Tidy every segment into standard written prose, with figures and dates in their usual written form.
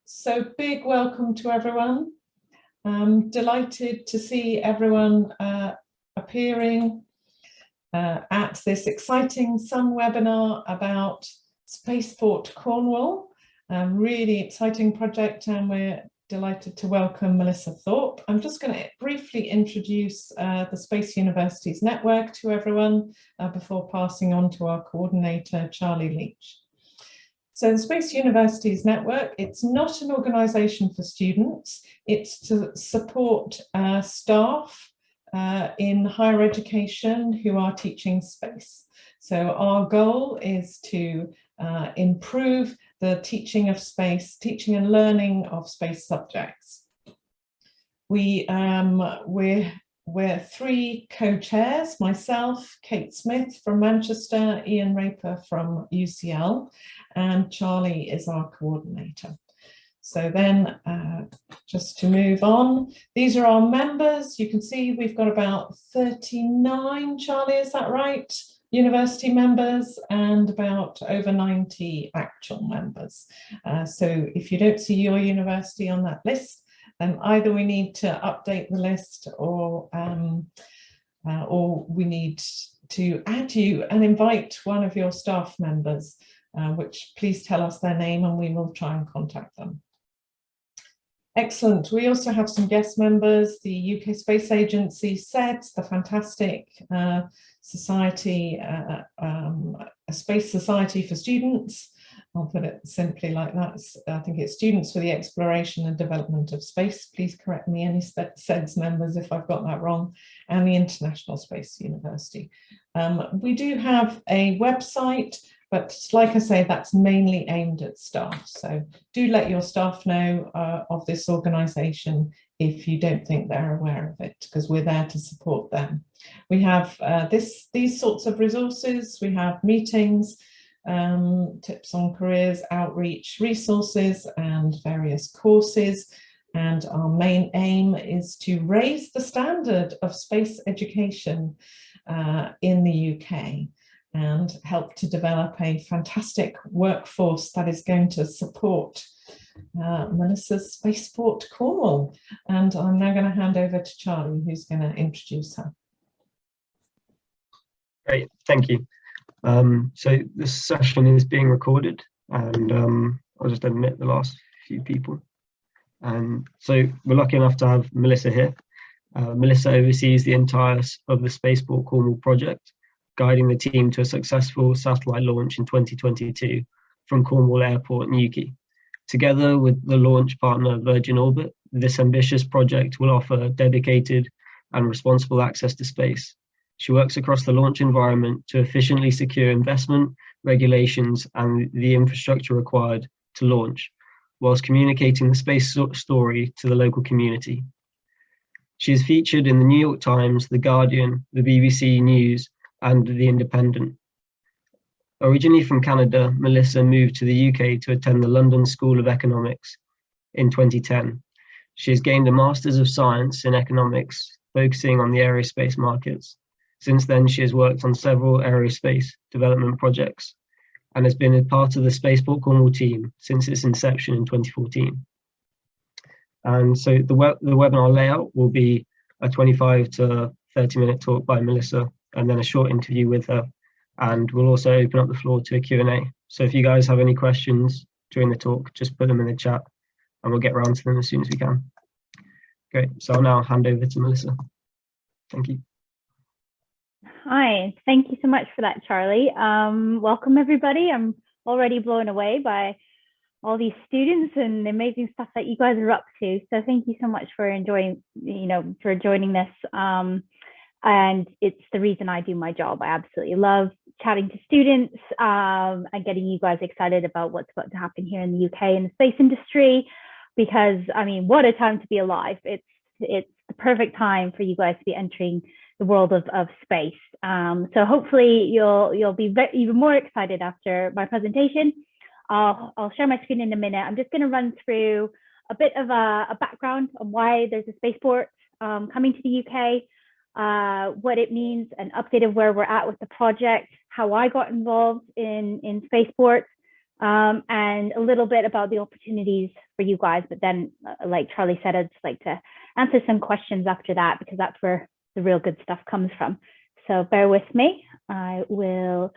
So big welcome to everyone. Delighted to see everyone appearing at this exciting Sun webinar about Spaceport Cornwall. Really exciting project, and we're delighted to welcome Melissa Thorpe. I'm just going to briefly introduce the Space Universities Network to everyone before passing on to our coordinator, Charlie Leach. So the Space Universities Network, it's not an organisation for students, it's to support staff in higher education who are teaching space. So our goal is to improve the teaching of space, teaching and learning of space subjects. We're three co-chairs, myself, Kate Smith from Manchester, Ian Raper from UCL, and Charlie is our coordinator. So then, just to move on, these are our members. You can see we've got about 39, Charlie, is that right? University members, and about over 90 actual members. So if you don't see your university on that list, then either we need to update the list or we need to add you and invite one of your staff members, which please tell us their name and we will try and contact them. Excellent. We also have some guest members, the UK Space Agency, SEDS, the fantastic society, a space society for students. I'll put it simply like that. I think it's Students for the Exploration and Development of Space. Please correct me, any SEDS members, if I've got that wrong. And the International Space University. We do have a website, but like I say, that's mainly aimed at staff. So do let your staff know of this organisation if you don't think they're aware of it, because we're there to support them. We have these sorts of resources. We have meetings, tips on careers, outreach, resources, and various courses. And our main aim is to raise the standard of space education in the UK and help to develop a fantastic workforce that is going to support Melissa's Spaceport Cornwall. And I'm now going to hand over to Charlie, who's going to introduce her. Great, thank you. So this session is being recorded, and I'll just admit the last few people. And so we're lucky enough to have Melissa here. Melissa oversees the entire of the Spaceport Cornwall project, guiding the team to a successful satellite launch in 2022 from Cornwall Airport Newquay. Together with the launch partner Virgin Orbit, this ambitious project will offer dedicated and responsible access to space. She works across the launch environment to efficiently secure investment, regulations, and the infrastructure required to launch, whilst communicating the space story to the local community. She is featured in the New York Times, The Guardian, the BBC News, and The Independent. Originally from Canada, Melissa moved to the UK to attend the London School of Economics in 2010. She has gained a Master's of Science in Economics, focusing on the aerospace markets. Since then, she has worked on several aerospace development projects and has been a part of the Spaceport Cornwall team since its inception in 2014. And so the webinar layout will be a 25 to 30-minute talk by Melissa, and then a short interview with her. And we'll also open up the floor to a Q&A. So if you guys have any questions during the talk, just put them in the chat and we'll get around to them as soon as we can. Great, so I'll now hand over to Melissa. Thank you. Hi, thank you so much for that, Charlie. Welcome everybody. I'm already blown away by all these students and the amazing stuff that you guys are up to. So thank you so much for joining this. And it's the reason I do my job. I absolutely love chatting to students and getting you guys excited about what's about to happen here in the UK in the space industry, because I mean, what a time to be alive. It's the perfect time for you guys to be entering the world of space. So hopefully you'll be even more excited after my presentation. I'll share my screen in a minute. I'm just going to run through a bit of a background on why there's a spaceport coming to the UK, what it means, an update of where we're at with the project, how I got involved in spaceports, and a little bit about the opportunities for you guys. But then, like Charlie said, I'd just like to answer some questions after that, because that's where the real good stuff comes from. So bear with me. I will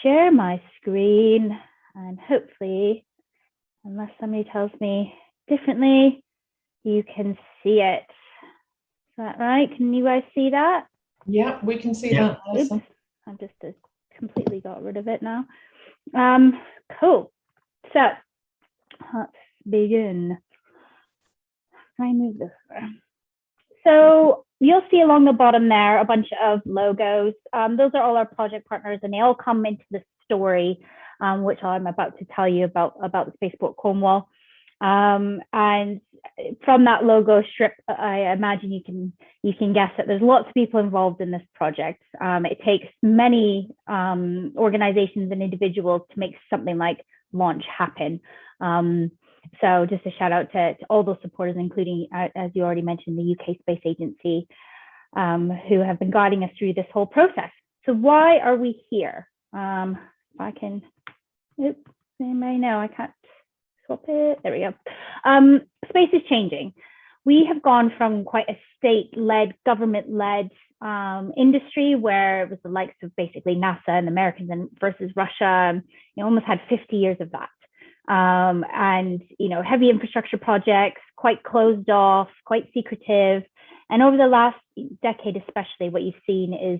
share my screen, and hopefully, unless somebody tells me differently, you can see it. Is that right? Can you guys see that? Yeah, we can see Yeah. that. Oops, I just completely got rid of it now. Cool. So let's begin. Can I move this over? So you'll see along the bottom there a bunch of logos. Those are all our project partners, and they all come into the story, which I'm about to tell you about the Spaceport Cornwall. And from that logo strip, I imagine you can guess that there's lots of people involved in this project. It takes many organizations and individuals to make something like launch happen. So just a shout out to all those supporters, including, as you already mentioned, the UK Space Agency, who have been guiding us through this whole process. So why are we here? If I can, oops, anybody know, I can't swap it. There we go. Space is changing. We have gone from quite a state-led, government-led industry, where it was the likes of basically NASA and the Americans versus Russia. You almost had 50 years of that. And, heavy infrastructure projects, quite closed off, quite secretive. And over the last decade, especially, what you've seen is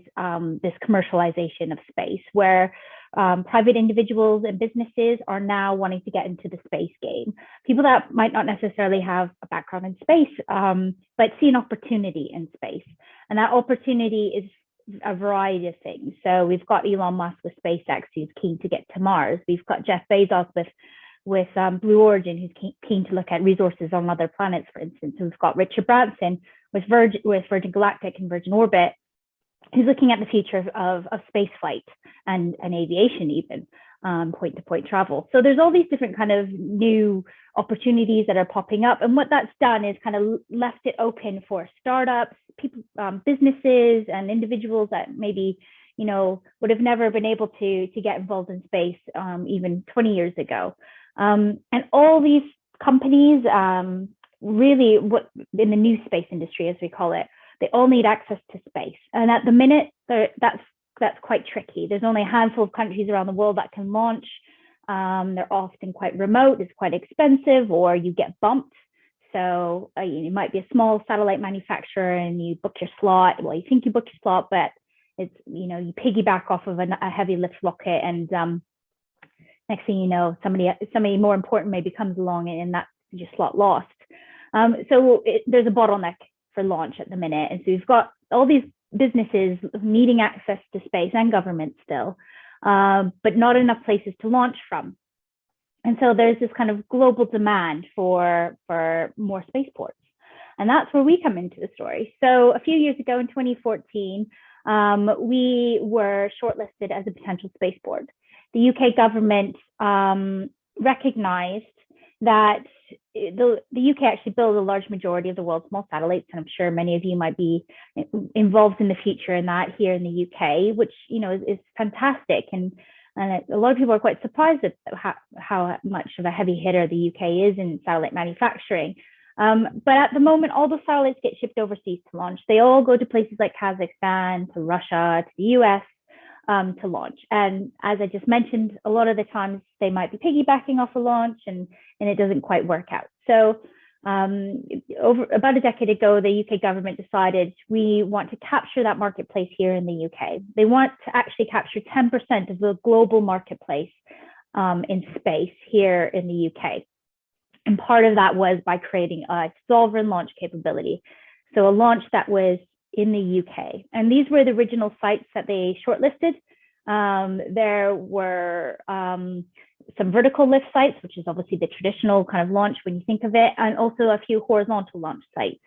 this commercialization of space, where private individuals and businesses are now wanting to get into the space game. People that might not necessarily have a background in space, but see an opportunity in space. And that opportunity is a variety of things. So we've got Elon Musk with SpaceX, who's keen to get to Mars. We've got Jeff Bezos with Blue Origin, who's keen to look at resources on other planets, for instance. So we've got Richard Branson with Virgin Galactic and Virgin Orbit, who's looking at the future of space flight and aviation, even point-to-point travel. So there's all these different kind of new opportunities that are popping up. And what that's done is kind of left it open for startups, people, businesses and individuals that maybe, would have never been able to get involved in space even 20 years ago. And all these companies, really, what in the new space industry, as we call it, they all need access to space. And at the minute, that's quite tricky. There's only a handful of countries around the world that can launch. They're often quite remote, it's quite expensive, or you get bumped. So you might be a small satellite manufacturer and you book your slot. Well, you think you book your slot, but it's, you piggyback off of a heavy lift rocket, and next thing you know, somebody more important maybe comes along and that's your slot lost. So there's a bottleneck for launch at the minute. And so we've got all these businesses needing access to space, and government still, but not enough places to launch from. And so there's this kind of global demand for more spaceports. And that's where we come into the story. So a few years ago in 2014, we were shortlisted as a potential spaceport. The UK government recognized that the UK actually builds a large majority of the world's small satellites, and I'm sure many of you might be involved in the future in that here in the UK, which is fantastic, and a lot of people are quite surprised at how much of a heavy hitter the UK is in satellite manufacturing. But at the moment, all the satellites get shipped overseas to launch. They all go to places like Kazakhstan, to Russia, to the US. To launch. And as I just mentioned, a lot of the times they might be piggybacking off a launch and it doesn't quite work out. So over about a decade ago, the UK government decided we want to capture that marketplace here in the UK. They want to actually capture 10% of the global marketplace in space here in the UK. And part of that was by creating a sovereign launch capability. So a launch that was in the UK. And these were the original sites that they shortlisted. There were some vertical lift sites, which is obviously the traditional kind of launch when you think of it, and also a few horizontal launch sites.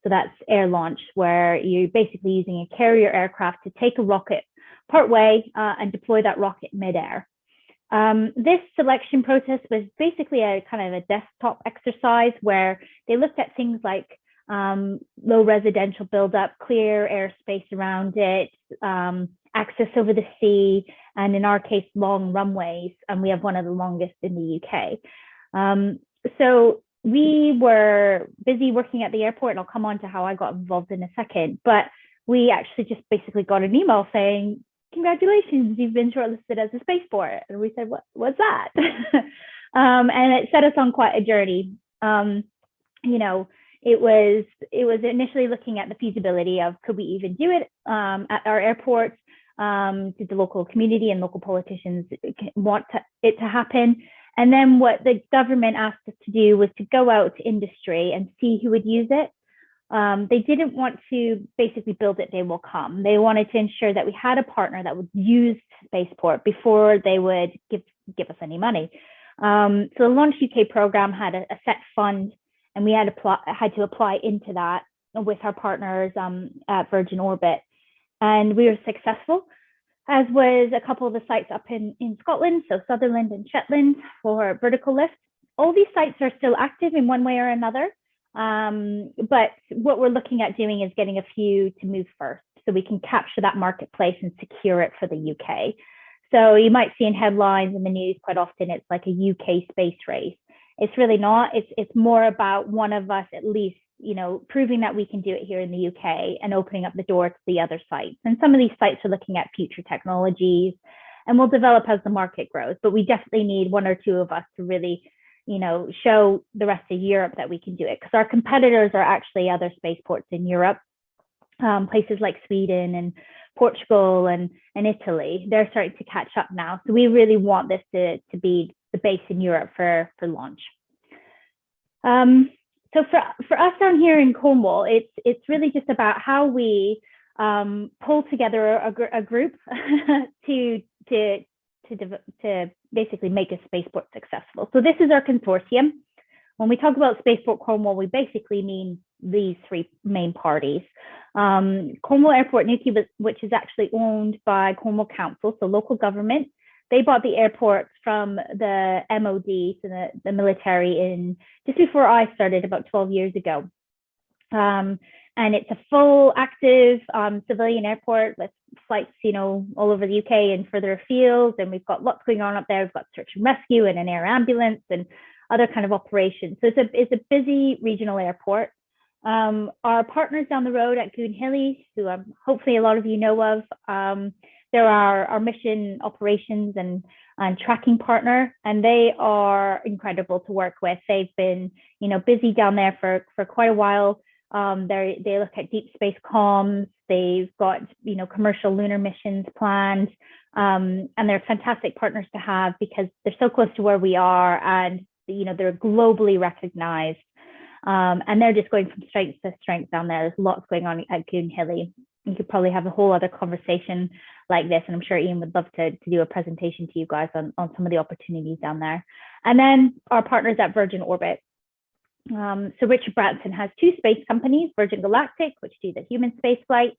So that's air launch, where you're basically using a carrier aircraft to take a rocket partway and deploy that rocket midair. This selection process was basically a kind of a desktop exercise where they looked at things like low residential buildup, clear airspace around it, access over the sea, and in our case, long runways, and we have one of the longest in the UK. So we were busy working at the airport, and I'll come on to how I got involved in a second, but we actually just basically got an email saying, congratulations, you've been shortlisted as a spaceport. And we said, what's that? And it set us on quite a journey. You know, it was initially looking at the feasibility of, could we even do it at our airport? Did the local community and local politicians want it to happen? And then what the government asked us to do was to go out to industry and see who would use it. They didn't want to basically build it, they will come. They wanted to ensure that we had a partner that would use Spaceport before they would give us any money. So the Launch UK program had a set fund, and we had to apply into that with our partners at Virgin Orbit. And we were successful, as was a couple of the sites up in Scotland, so Sutherland and Shetland for vertical lift. All these sites are still active in one way or another. But what we're looking at doing is getting a few to move first, so we can capture that marketplace and secure it for the UK. So you might see in headlines in the news quite often, it's like a UK space race. It's really not. It's more about one of us at least, you know, proving that we can do it here in the UK and opening up the door to the other sites. And some of these sites are looking at future technologies, and we'll develop as the market grows. But we definitely need one or two of us to really, you know, show the rest of Europe that we can do it, because our competitors are actually other spaceports in Europe, places like Sweden and Portugal and Italy. They're starting to catch up now. So we really want this to be the base in Europe for launch. So for us down here in Cornwall, it's really just about how we pull together a group to basically make a spaceport successful. So this is our consortium. When we talk about Spaceport Cornwall, we basically mean these three main parties. Cornwall Airport Newquay, which is actually owned by Cornwall Council, so local government. They bought the airport from the MOD, so the military, in just before I started about 12 years ago. And it's a full active civilian airport with flights, you know, all over the UK and further afield. And we've got lots going on up there. We've got search and rescue and an air ambulance and other kind of operations. So it's a busy regional airport. Our partners down the road at Goonhilly, who hopefully a lot of you know of, they're our mission operations and tracking partner, and they are incredible to work with. They've been, you know, busy down there for quite a while. They look at deep space comms. They've got, you know, commercial lunar missions planned, and they're fantastic partners to have because they're so close to where we are, and you know, they're globally recognized, and they're just going from strength to strength down there. There's lots going on at Goonhilly. You could probably have a whole other conversation like this, and I'm sure Ian would love to do a presentation to you guys on some of the opportunities down there. And then our partners at Virgin Orbit. So Richard Branson has two space companies, Virgin Galactic, which do the human space flight,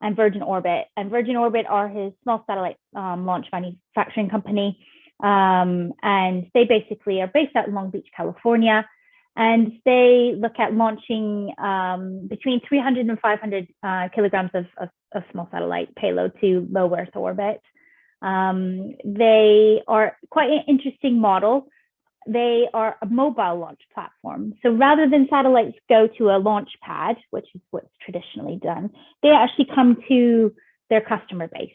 and Virgin Orbit. And Virgin Orbit are his small satellite launch manufacturing company. And they basically are based out in Long Beach, California. And they look at launching between 300 and 500 kilograms of small satellite payload to low Earth orbit. They are quite an interesting model. They are a mobile launch platform. So rather than satellites go to a launch pad, which is what's traditionally done, they actually come to their customer base.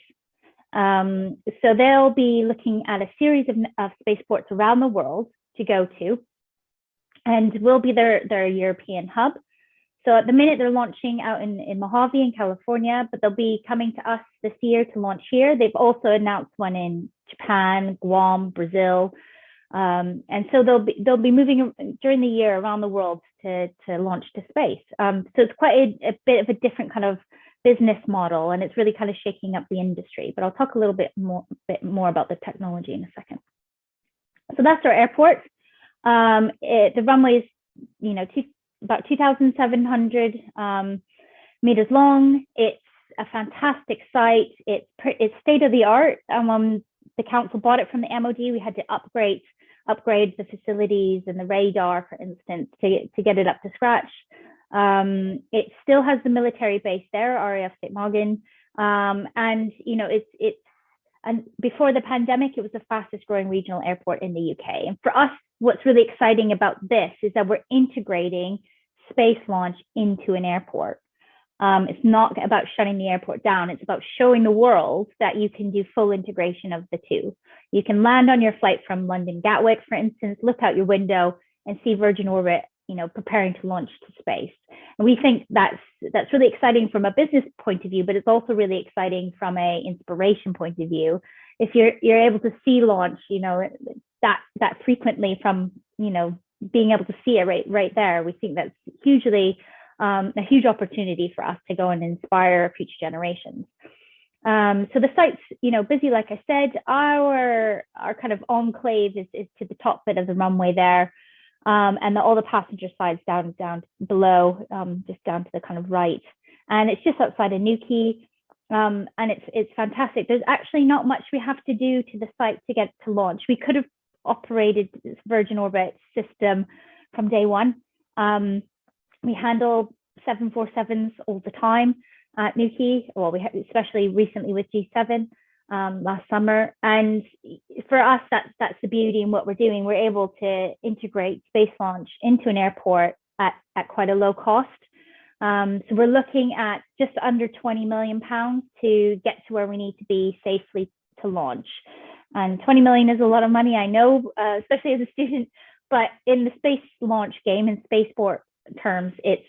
So they'll be looking at a series of spaceports around the world to go to, and we'll be their European hub. So at the minute they're launching out in Mojave in California, but they'll be coming to us this year to launch here. They've also announced one in Japan, Guam, Brazil. And so they'll be moving during the year around the world to launch to space. So it's quite a bit of a different kind of business model, and it's really kind of shaking up the industry. But I'll talk a little bit more about the technology in a second. So that's our airport. The runway is, you know, about 2,700 meters long. It's a fantastic site. It's state of the art. The council bought it from the MOD. We had to upgrade the facilities and the radar, for instance, to get it up to scratch. It still has the military base there, RAF St. Maughan, And and before the pandemic, it was the fastest growing regional airport in the UK. And for us, what's really exciting about this is that we're integrating space launch into an airport. It's not about shutting the airport down. It's about showing the world that you can do full integration of the two. You can land on your flight from London Gatwick, for instance, look out your window and see Virgin Orbit, preparing to launch to space. And we think that's really exciting from a business point of view, but it's also really exciting from a inspiration point of view. If you're able to see launch, that frequently from, being able to see it right there, we think that's a huge opportunity for us to go and inspire future generations. So the site's, busy, like I said. Our kind of enclave is to the top bit of the runway there. And all the passenger sides down below, just down to the kind of right. And it's just outside of Newquay. And it's fantastic. There's actually not much we have to do to the site to get to launch. We could have operated this Virgin Orbit system from day one. We handle 747s all the time at Newquay. Well, especially recently with G7 last summer. And for us, that's the beauty in what we're doing. We're able to integrate space launch into an airport at quite a low cost. So we're looking at just under £20 million to get to where we need to be safely to launch. And 20 million is a lot of money, I know, especially as a student, but in the space launch game, in spaceport terms, it's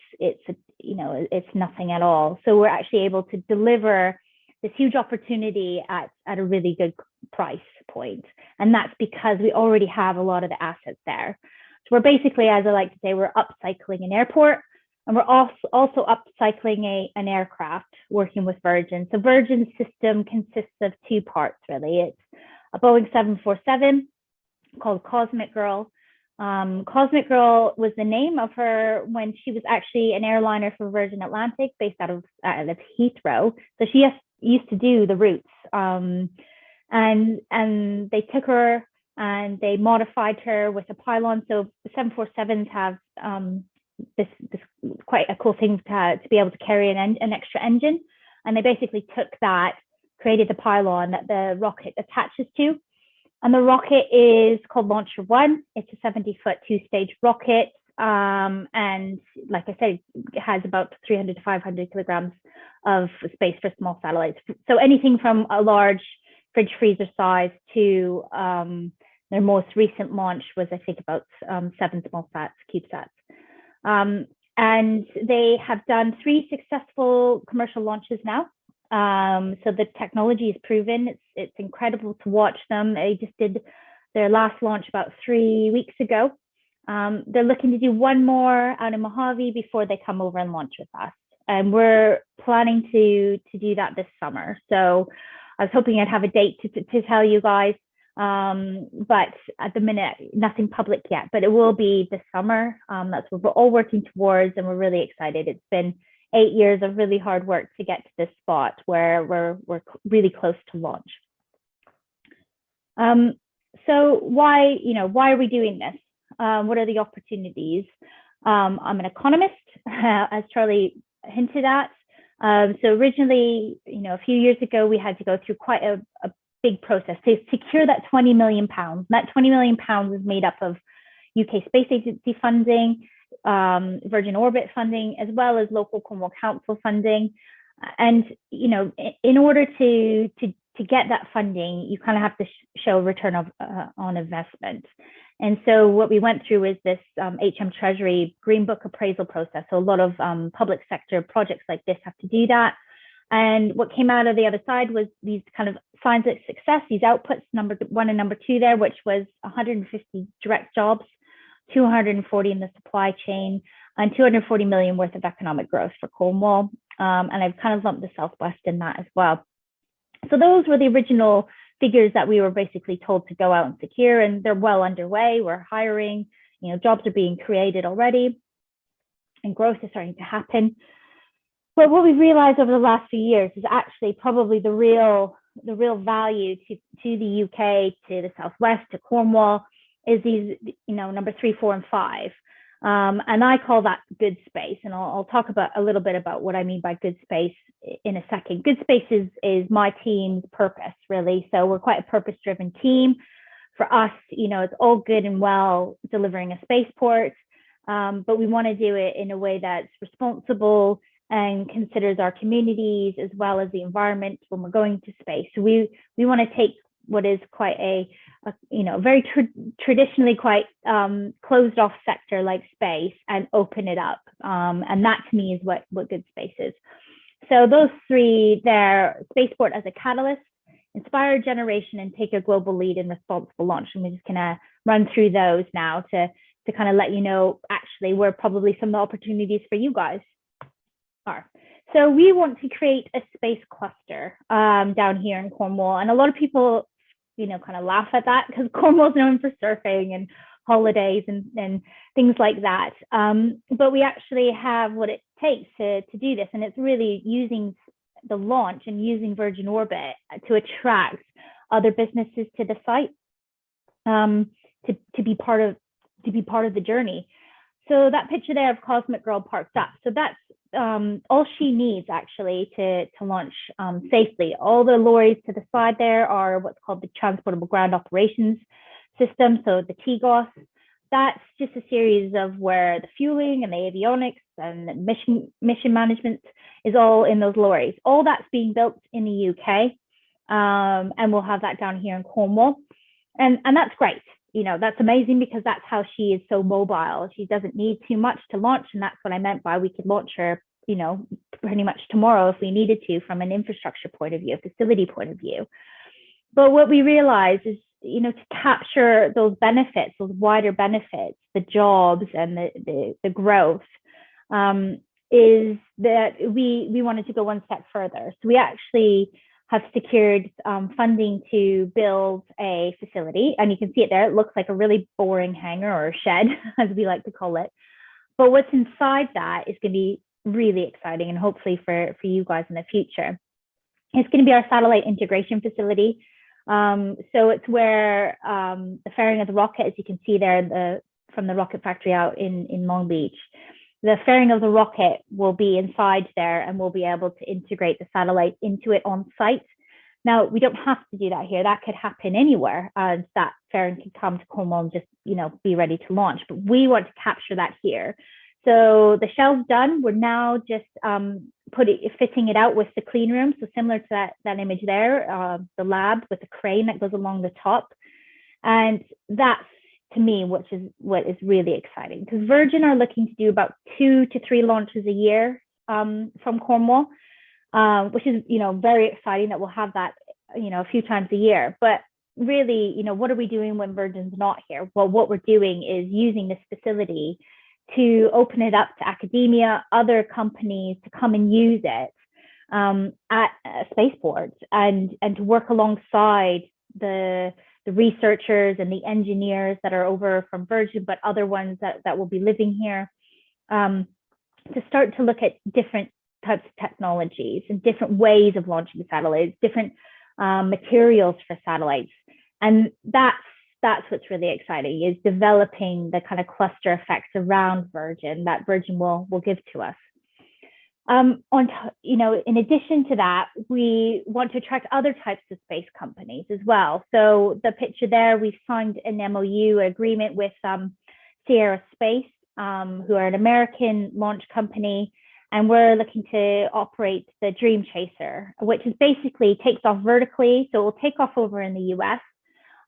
nothing at all. So we're actually able to deliver this huge opportunity at a really good price point. And that's because we already have a lot of the assets there. So we're basically, as I like to say, we're upcycling an airport, and we're also upcycling an aircraft working with Virgin. So Virgin's system consists of two parts, really. It's a Boeing 747 called Cosmic Girl. Cosmic Girl was the name of her when she was actually an airliner for Virgin Atlantic based out of Heathrow. So she used to do the routes. And they took her and they modified her with a pylon. So the 747s have this quite a cool thing to be able to carry an extra engine. And they basically took that, created the pylon that the rocket attaches to. And the rocket is called Launcher One. It's a 70-foot two-stage rocket. And like I said, it has about 300 to 500 kilograms of space for small satellites. So anything from a large fridge freezer size to their most recent launch was, I think, about 7 small sats, CubeSats. And they have done 3 successful commercial launches now. So the technology is proven. It's incredible to watch them. They just did their last launch about 3 weeks ago. They're looking to do one more out in Mojave before they come over and launch with us. And we're planning to do that this summer. So I was hoping I'd have a date to tell you guys. But at the minute, nothing public yet, but it will be this summer. That's what we're all working towards, and we're really excited. It's been 8 years of really hard work to get to this spot where we're really close to launch. So why are we doing this? What are the opportunities? I'm an economist, as Charlie hinted at. So originally, a few years ago, we had to go through quite a big process to secure that £20 million. That £20 million is made up of UK Space Agency funding, Virgin Orbit funding, as well as local Cornwall Council funding. And in order to get that funding, you kind of have to show a return on investment. And so what we went through is this HM Treasury Green Book appraisal process. So a lot of public sector projects like this have to do that. And what came out of the other side was these kind of signs of success, these outputs, number 1 and number 2 there, which was 150 direct jobs, 240 in the supply chain, and 240 million worth of economic growth for Cornwall. And I've kind of lumped the Southwest in that as well. So those were the original figures that we were basically told to go out and secure, and they're well underway. We're hiring, jobs are being created already, and growth is starting to happen. But what we've realized over the last few years is actually probably the real value to the UK, to the Southwest, to Cornwall, is these, number 3, 4, and 5. And I call that good space. And I'll talk about a little bit about what I mean by good space in a second. Good space is my team's purpose, really. So we're quite a purpose-driven team. For us, it's all good and well delivering a spaceport, but we want to do it in a way that's responsible and considers our communities as well as the environment when we're going to space. So we want to take what is quite a very traditionally quite closed off sector like space and open it up. And that to me is what good space is. So those three there: spaceport as a catalyst, inspire generation, and take a global lead in responsible launch. And we're just gonna run through those now to kind of let you know actually where probably some of the opportunities for you guys are. So we want to create a space cluster down here in Cornwall, and a lot of people kind of laugh at that because Cornwall's known for surfing and holidays and things like that. But we actually have what it takes to do this, and it's really using the launch and using Virgin Orbit to attract other businesses to the site to be part of the journey. So that picture there of Cosmic Girl parked up. So that's all she needs actually to launch safely. All the lorries to the side there are what's called the Transportable Ground Operations System, so the TGOS. That's just a series of where the fueling and the avionics and the mission management is all in those lorries. All that's being built in the UK, and we'll have that down here in Cornwall. And that's great. That's amazing because that's how she is so mobile. She doesn't need too much to launch. And that's what I meant by we could launch her, pretty much tomorrow if we needed to from an infrastructure point of view, a facility point of view. But what we realize is, to capture those benefits, those wider benefits, the jobs and the growth, is that we wanted to go one step further. So we actually have secured funding to build a facility, and you can see it there. It looks like a really boring hangar or shed, as we like to call it. But what's inside that is going to be really exciting, and hopefully for you guys in the future. It's going to be our satellite integration facility. So it's where the fairing of the rocket, as you can see there, from the rocket factory out in Long Beach. The fairing of the rocket will be inside there, and we'll be able to integrate the satellite into it on site. Now, we don't have to do that here. That could happen anywhere. That fairing could come to Cornwall and just, be ready to launch. But we want to capture that here. So the shell's done. We're now just fitting it out with the clean room. So similar to that image there, the lab with the crane that goes along the top. And that's, to me, what is really exciting, because Virgin are looking to do about 2 to 3 launches a year from Cornwall, which is very exciting that we'll have that a few times a year. But really, what are we doing when Virgin's not here? Well, what we're doing is using this facility to open it up to academia, other companies to come and use it at spaceports and to work alongside the researchers and the engineers that are over from Virgin, but other ones that will be living here, to start to look at different types of technologies and different ways of launching satellites, different materials for satellites. And that's what's really exciting, is developing the kind of cluster effects around Virgin that Virgin will give to us. In addition to that, we want to attract other types of space companies as well. So the picture there, we've signed an MOU agreement with Sierra Space, who are an American launch company, and we're looking to operate the Dream Chaser, which is basically takes off vertically. So it will take off over in the US,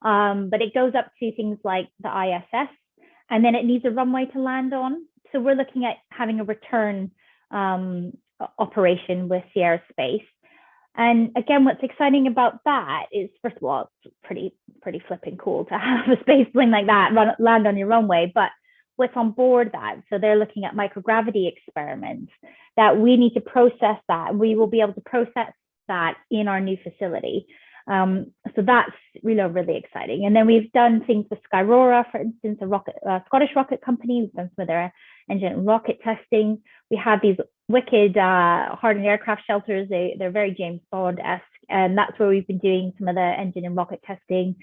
but it goes up to things like the ISS, and then it needs a runway to land on. So we're looking at having a return operation with Sierra Space. And again, what's exciting about that is, first of all, it's pretty flipping cool to have a space plane like that land on your runway, but what's on board that? So they're looking at microgravity experiments that we need to process that. We will be able to process that in our new facility. So that's really exciting. And then we've done things with Skyrora, for instance, a Scottish rocket company. We've done some of their engine and rocket testing. We have these wicked hardened aircraft shelters. They're very James Bond-esque, and that's where we've been doing some of the engine and rocket testing.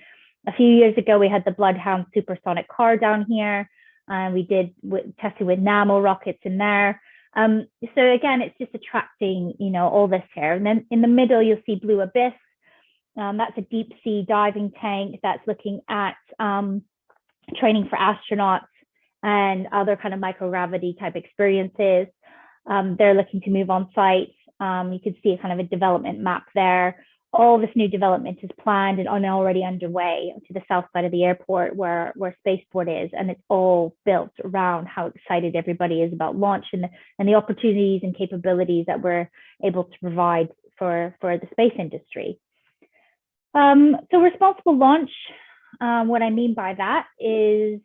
A few years ago, we had the Bloodhound supersonic car down here. and we did testing with nano rockets in there. So again, it's just attracting, all this here. And then in the middle, you'll see Blue Abyss. That's a deep sea diving tank that's looking at training for astronauts and other kind of microgravity type experiences. They're looking to move on site. You can see a kind of a development map there. All this new development is planned and already underway to the south side of the airport where Spaceport is, and it's all built around how excited everybody is about launch and the opportunities and capabilities that we're able to provide for the space industry. So responsible launch, what I mean by that is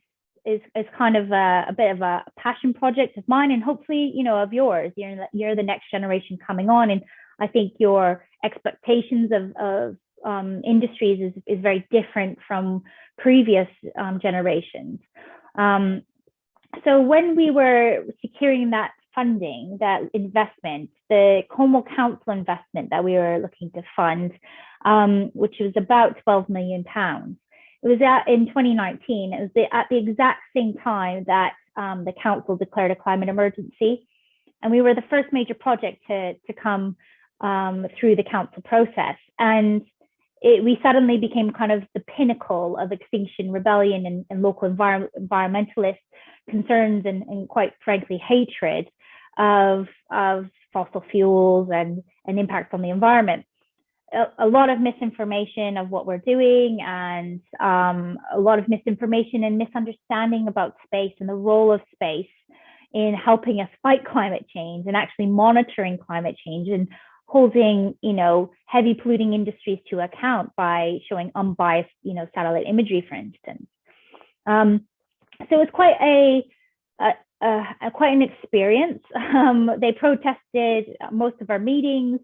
kind of a bit of a passion project of mine, and hopefully, of yours. You're the next generation coming on, and I think your expectations of industries is very different from previous generations. So when we were securing that funding, that investment, the Cornwall Council investment that we were looking to fund, which was about £12 million. It was in 2019. It was at the exact same time that the council declared a climate emergency, and we were the first major project to come through the council process. And we suddenly became kind of the pinnacle of Extinction Rebellion and local environmentalist concerns and quite frankly hatred of fossil fuels and impacts on the environment. A lot of misinformation of what we're doing, and a lot of misinformation and misunderstanding about space and the role of space in helping us fight climate change and actually monitoring climate change and holding, heavy polluting industries to account by showing unbiased, satellite imagery, for instance. So it's quite quite an experience. They protested most of our meetings.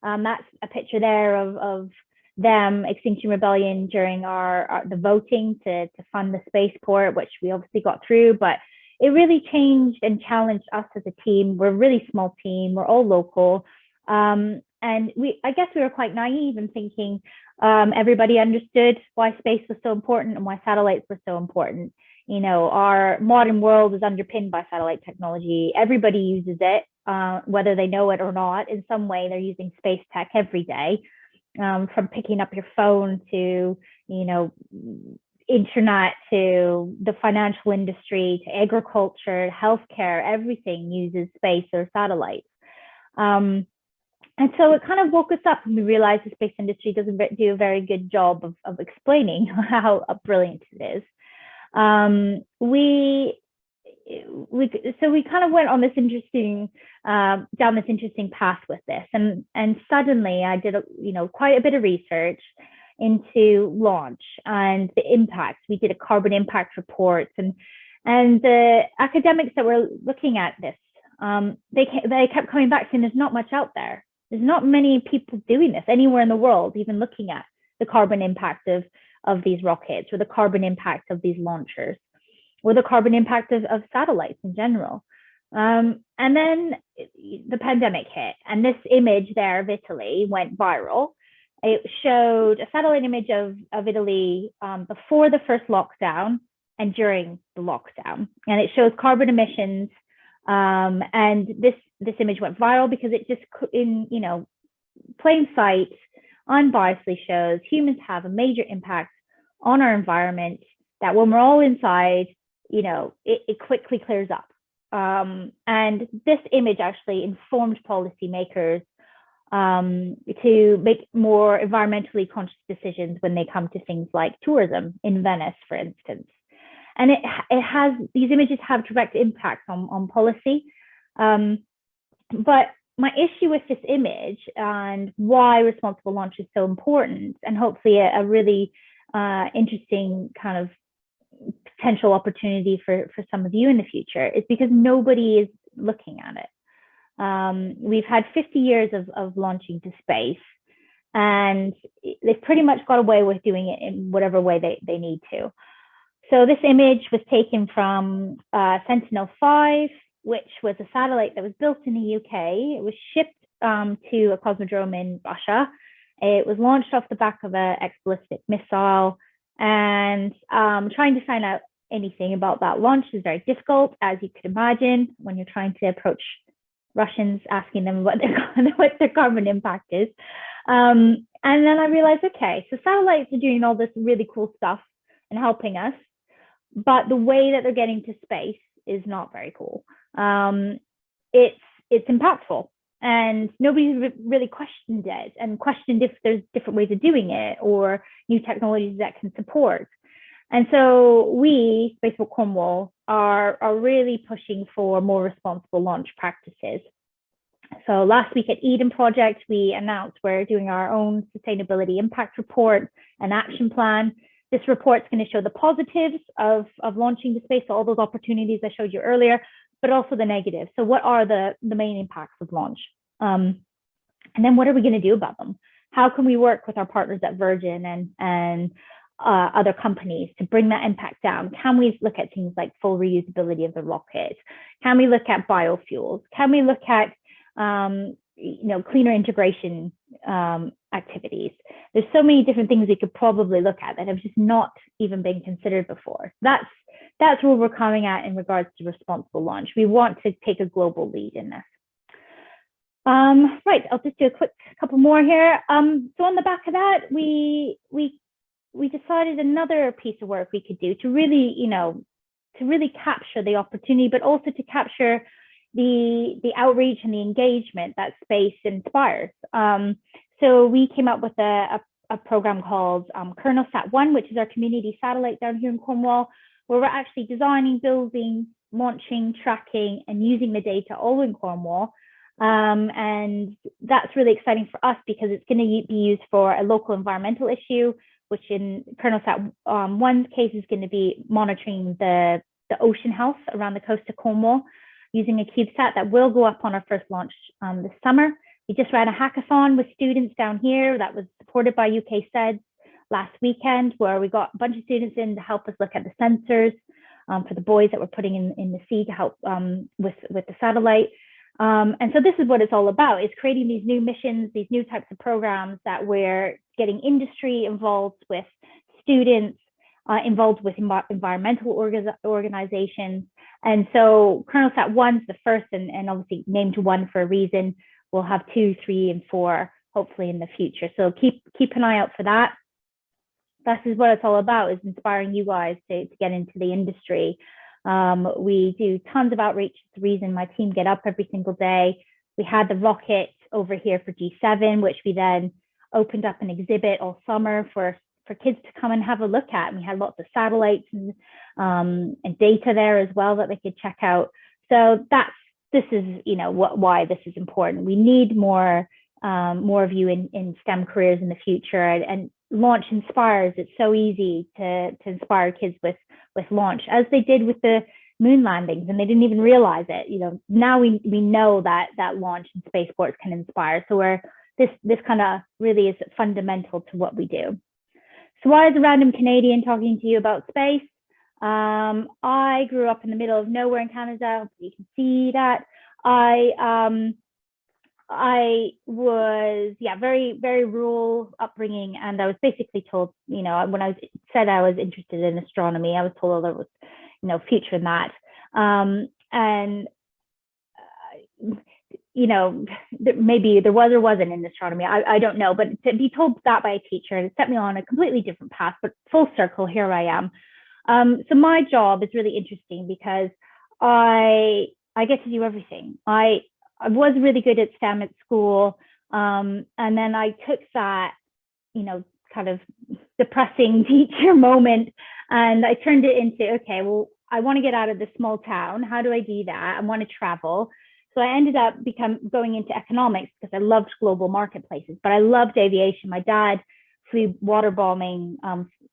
That's a picture there of them, Extinction Rebellion, during the voting to fund the spaceport, which we obviously got through, but it really changed and challenged us as a team. We're a really small team. We're all local. And I guess we were quite naive in thinking everybody understood why space was so important and why satellites were so important. Our modern world is underpinned by satellite technology. Everybody uses it, whether they know it or not. In some way, they're using space tech every day, from picking up your phone to, internet, to the financial industry, to agriculture, healthcare. Everything uses space or satellites. And so it kind of woke us up, and we realized the space industry doesn't do a very good job of explaining how brilliant it is. We kind of went on this interesting, down this interesting path with this, and suddenly I did quite a bit of research into launch and the impacts. We did a carbon impact report, and the academics that were looking at this, they kept coming back saying there's not much out there. There's not many people doing this anywhere in the world, even looking at the carbon impact of these rockets, or the carbon impact of these launchers, or the carbon impact of satellites in general. And then the pandemic hit, and this image there of Italy went viral. It showed a satellite image of Italy before the first lockdown and during the lockdown, and it shows carbon emissions. And this image went viral because it just, in plain sight, unbiasedly shows humans have a major impact on our environment, that when we're all inside, it quickly clears up. And this image actually informed policymakers to make more environmentally conscious decisions when they come to things like tourism in Venice, for instance. And these images have direct impacts on policy. But my issue with this image, and why responsible launch is so important, and hopefully a really interesting kind of potential opportunity for some of you in the future, is because nobody is looking at it. We've had 50 years of launching to space, and they've pretty much got away with doing it in whatever way they need to. So this image was taken from Sentinel-5, which was a satellite that was built in the UK. It was shipped to a cosmodrome in Russia. It was launched off the back of an ex-ballistic missile, and trying to find out anything about that launch is very difficult, as you could imagine, when you're trying to approach Russians, asking them what their carbon impact is. And then I realized, okay, so satellites are doing all this really cool stuff and helping us, but the way that they're getting to space is not very cool. It's impactful, and nobody's really questioned it and questioned if there's different ways of doing it or new technologies that can support. And so we, Spaceport Cornwall, are really pushing for more responsible launch practices. So last week at Eden Project, we announced we're doing our own sustainability impact report and action plan. This report's going to show the positives of launching to space, so all those opportunities I showed you earlier, but also the negatives. So what are the main impacts of launch? And then what are we going to do about them? How can we work with our partners at Virgin and other companies to bring that impact down? Can we look at things like full reusability of the rocket? Can we look at biofuels? Can we look at cleaner integration activities? There's so many different things we could probably look at that have just not even been considered before. That's where we're coming at in regards to responsible launch. We want to take a global lead in this. Right, I'll just do a quick couple more here. So on the back of that, we decided another piece of work we could do to really, capture the opportunity, but also to capture the outreach and the engagement that space inspires. So we came up with a program called KernelSat-1, which is our community satellite down here in Cornwall, where we're actually designing, building, launching, tracking, and using the data all in Cornwall. And that's really exciting for us because it's going to be used for a local environmental issue, which in KernelSat-1's case is going to be monitoring the ocean health around the coast of Cornwall using a CubeSat that will go up on our first launch this summer. We just ran a hackathon with students down here that was supported by UK SEDS last weekend, where we got a bunch of students in to help us look at the sensors for the buoys that we're putting in the sea to help with the satellite. And so this is what it's all about, is creating these new missions, these new types of programs that we're getting industry involved with, students involved with environmental organizations. And so KernelSat-1's the first, and obviously named 1 for a reason. We'll have 2, 3, and 4 hopefully in the future. So keep an eye out for that. This is what it's all about, is inspiring you guys to get into the industry. We do tons of outreach. It's the reason my team get up every single day. We had the rocket over here for G7, which we then opened up an exhibit all summer for kids to come and have a look at. And we had lots of satellites and data there as well that they could check out. So this is why this is important. We need more of you in STEM careers in the future, and launch inspires. It's so easy to inspire kids with launch, as they did with the moon landings, and they didn't even realize it. Now we know that launch and spaceports can inspire. So this kind of really is fundamental to what we do. So why is a random Canadian talking to you about space? I grew up in the middle of nowhere in Canada. You can see that. I was, very, very rural upbringing. And I was basically told, when I said I was interested in astronomy, I was told there was, future in that. Maybe there was or wasn't in astronomy. I don't know, but to be told that by a teacher, and it set me on a completely different path, but full circle, here I am. So my job is really interesting because I get to do everything. I was really good at STEM at school. And then I took that, kind of depressing teacher moment, and I turned it into, okay, well, I want to get out of this small town. How do I do that? I want to travel. So I ended up going into economics because I loved global marketplaces, but I loved aviation. My dad flew water bombing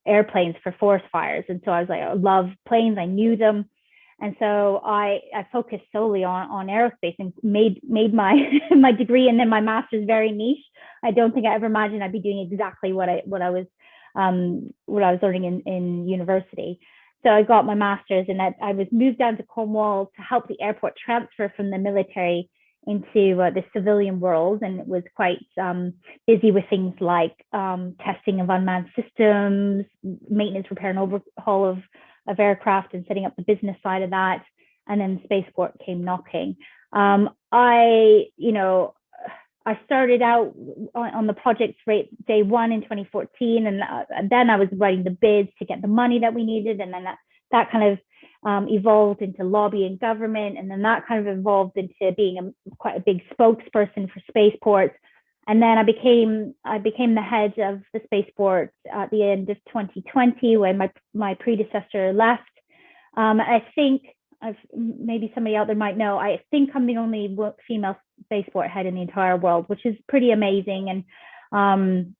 airplanes for forest fires. And so I was like, I love planes. I knew them. And so I focused solely on aerospace and made my my degree and then my master's very niche. I don't think I ever imagined I'd be doing exactly what I was learning in university. So I got my master's, and I was moved down to Cornwall to help the airport transfer from the military into the civilian world, and it was quite busy with things like testing of unmanned systems, maintenance, repair, and overhaul of aircraft and setting up the business side of that. And then Spaceport came knocking. I started out on the project right day one in 2014, and then I was writing the bids to get the money that we needed, and then that kind of evolved into lobbying government, and then that kind of evolved into being quite a big spokesperson for spaceports. And then I became the head of the spaceport at the end of 2020 when my predecessor left. I think maybe somebody out there might know, I think I'm the only female spaceport head in the entire world, which is pretty amazing. And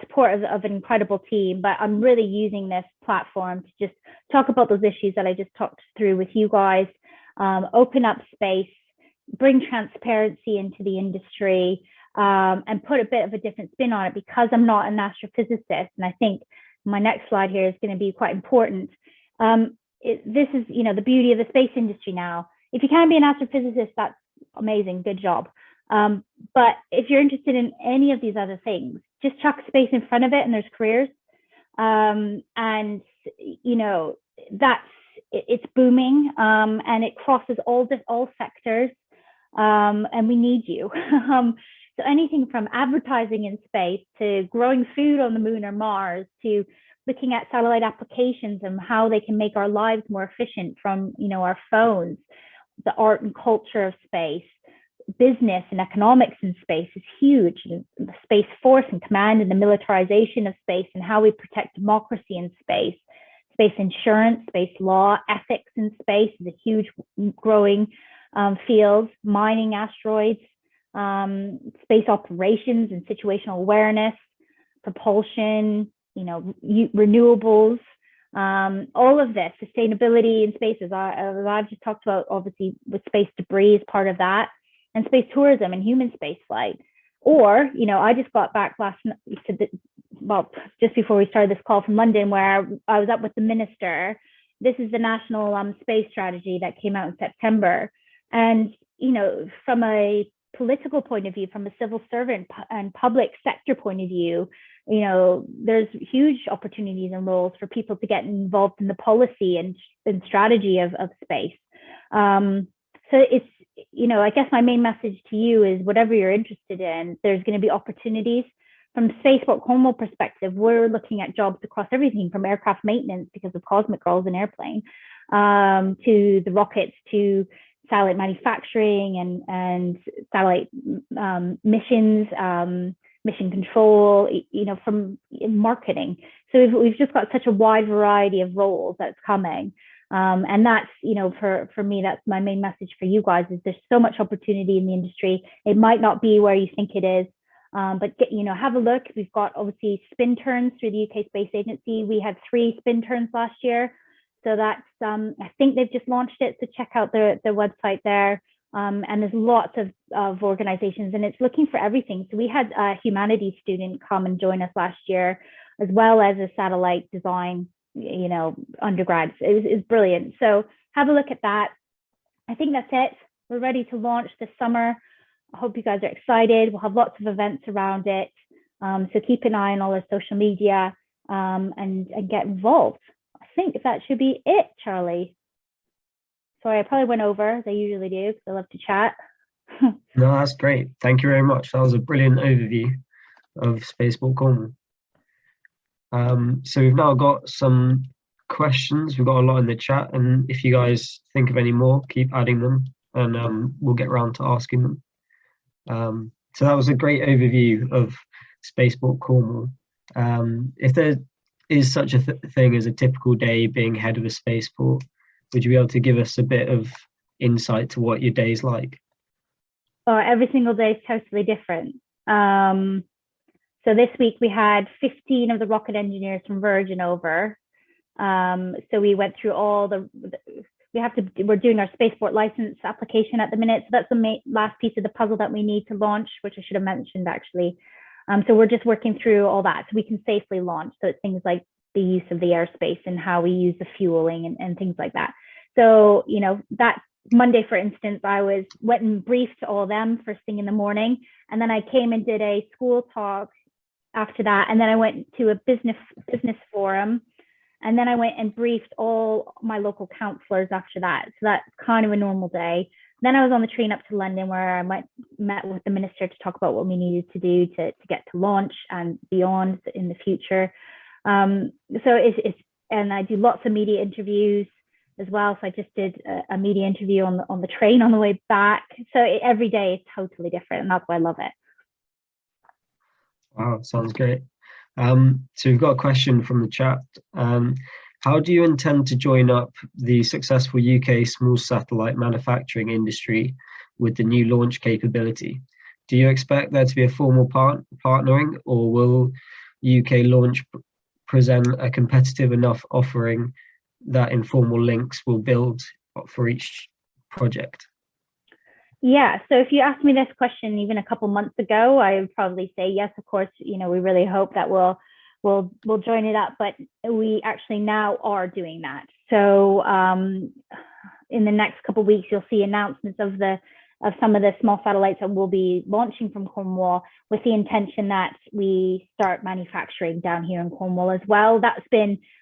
support of an incredible team, but I'm really using this platform to just talk about those issues that I just talked through with you guys, open up space, bring transparency into the industry, and put a bit of a different spin on it, because I'm not an astrophysicist. And I think my next slide here is going to be quite important. This is, the beauty of the space industry now. If you can be an astrophysicist, that's amazing, good job. But if you're interested in any of these other things, just chuck space in front of it and there's careers. It's booming, and it crosses all sectors, and we need you. So anything from advertising in space to growing food on the moon or Mars to looking at satellite applications and how they can make our lives more efficient from, our phones, the art and culture of space, business and economics in space is huge. The Space Force and Command and the militarization of space and how we protect democracy in space, space insurance, space law, ethics in space is a huge growing field, mining asteroids, space operations and situational awareness, propulsion, renewables, all of this, sustainability in space, as I've just talked about, obviously with space debris is part of that, and space tourism and human space flight. Or, I just got back just before we started this call from London, where I was up with the minister. This is the national space strategy that came out in September. And, from a political point of view, from a civil servant and public sector point of view, there's huge opportunities and roles for people to get involved in the policy and strategy of space. So it's, I guess my main message to you is whatever you're interested in, there's going to be opportunities. From Spaceport Cornwall perspective, we're looking at jobs across everything from aircraft maintenance because of Cosmic Girls and airplane, to the rockets, to satellite manufacturing and satellite missions, mission control, from marketing. So we've just got such a wide variety of roles that's coming. And that's, for me, that's my main message for you guys, is there's so much opportunity in the industry. It might not be where you think it is, but have a look. We've got obviously spin turns through the UK Space Agency. We had 3 spin turns last year. So that's, I think they've just launched it. So check out their website there. And there's lots of organizations, and it's looking for everything. So we had a humanities student come and join us last year, as well as a satellite design, undergrads. It was brilliant. So have a look at that. I think that's it. We're ready to launch this summer. I hope you guys are excited. We'll have lots of events around it. So keep an eye on all our social media, and get involved. I think that should be it, Charlie. Sorry, I probably went over, as I usually do, because I love to chat. No, that's great. Thank you very much. That was a brilliant overview of Spaceport Cornwall. So we've now got some questions. We've got a lot in the chat, and if you guys think of any more, keep adding them, and we'll get around to asking them. So that was a great overview of Spaceport Cornwall. If there is such a thing as a typical day being head of a spaceport, would you be able to give us a bit of insight to what your day's like? Oh, every single day is totally different. So this week we had 15 of the rocket engineers from Virgin over. So we went through all we're doing our spaceport license application at the minute. So that's the last piece of the puzzle that we need to launch, which I should have mentioned actually. So we're just working through all that so we can safely launch. So it's things like the use of the airspace and how we use the fueling and things like that. So, that Monday, for instance, I went and briefed all of them first thing in the morning. And then I came and did a school talk after that. And then I went to a business forum And then I went and briefed all my local councillors after that. So that's kind of a normal day. Then I was on the train up to London, where I met with the minister to talk about what we needed to do to get to launch and beyond in the future. And I do lots of media interviews as well. So I just did a media interview on the train on the way back. So every day is totally different, and that's why I love it. Wow, sounds great. So we've got a question from the chat. How do you intend to join up the successful UK small satellite manufacturing industry with the new launch capability? Do you expect there to be a formal partnering, or will UK launch present a competitive enough offering that informal links will build for each project? Yeah, so if you asked me this question even a couple months ago, I would probably say yes, of course, we really hope that we'll join it up, but we actually now are doing that. So in the next couple of weeks, you'll see announcements of some of the small satellites that will be launching from Cornwall, with the intention that we start manufacturing down here in Cornwall as well.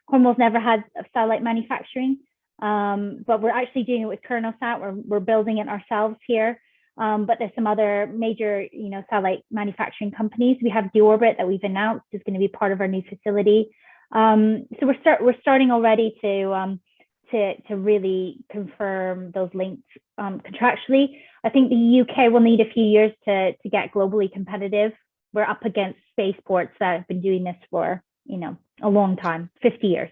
Cornwall's never had satellite manufacturing, but we're actually doing it with KernelSat. We're building it ourselves here. But there's some other major, satellite manufacturing companies. We have D-Orbit that we've announced is going to be part of our new facility. So we're starting already to really confirm those links contractually. I think the UK will need a few years to get globally competitive. We're up against spaceports that have been doing this for a long time, 50 years.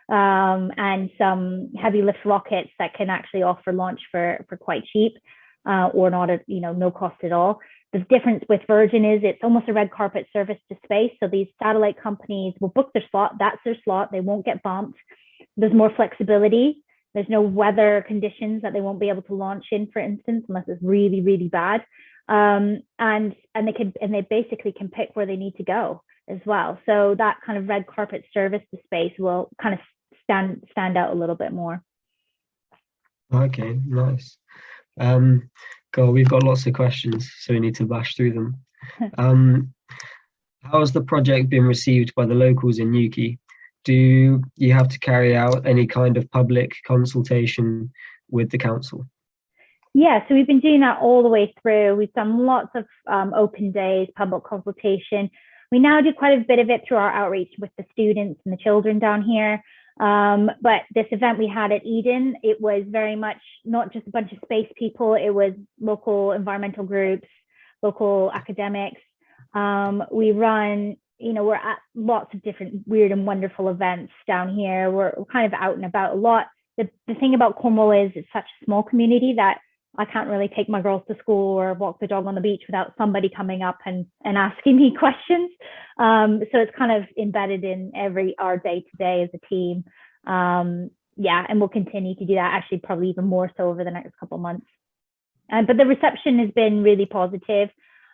And some heavy lift rockets that can actually offer launch for quite cheap, or not at no cost at all. The difference with Virgin is it's almost a red carpet service to space. So these satellite companies will book their slot. That's their slot. They won't get bumped. There's more flexibility. There's no weather conditions that they won't be able to launch in, for instance, unless it's really, really bad. And they basically can pick where they need to go as well. So that kind of red carpet service to space will kind of stand out a little bit more. Okay, nice. Cool. We've got lots of questions, so we need to bash through them. How has the project been received by the locals in Newquay? Do you have to carry out any kind of public consultation with the council? Yeah, so we've been doing that all the way through. We've done lots of open days, public consultation. We now do quite a bit of it through our outreach with the students and the children down here. But this event we had at Eden, it was very much not just a bunch of space people, it was local environmental groups, local academics. We run, we're at lots of different weird and wonderful events down here. We're kind of out and about a lot. The thing about Cornwall is it's such a small community that I can't really take my girls to school or walk the dog on the beach without somebody coming up and asking me questions. So it's kind of embedded in our day to day as a team. Yeah, and we'll continue to do that, actually probably even more so over the next couple of months. But the reception has been really positive.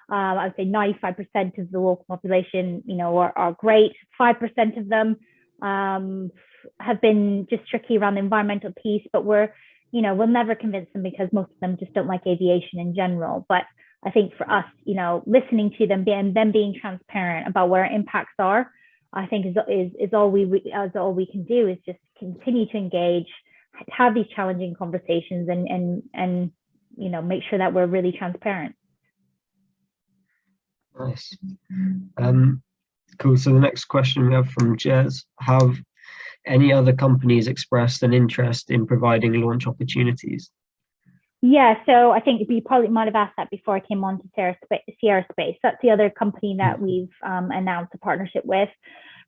I would say 95% of the local population, are great. 5% of them have been just tricky around the environmental piece, but we'll never convince them because most of them just don't like aviation in general. But I think for us, listening to them and them being transparent about where our impacts are, I think is all we can do, is just continue to engage, have these challenging conversations, and make sure that we're really transparent. Nice. Cool. So the next question we have from Jez: have any other companies expressed an interest in providing launch opportunities? Yeah, so I think you probably might have asked that before I came on to Sierra Space. That's the other company that we've announced a partnership with.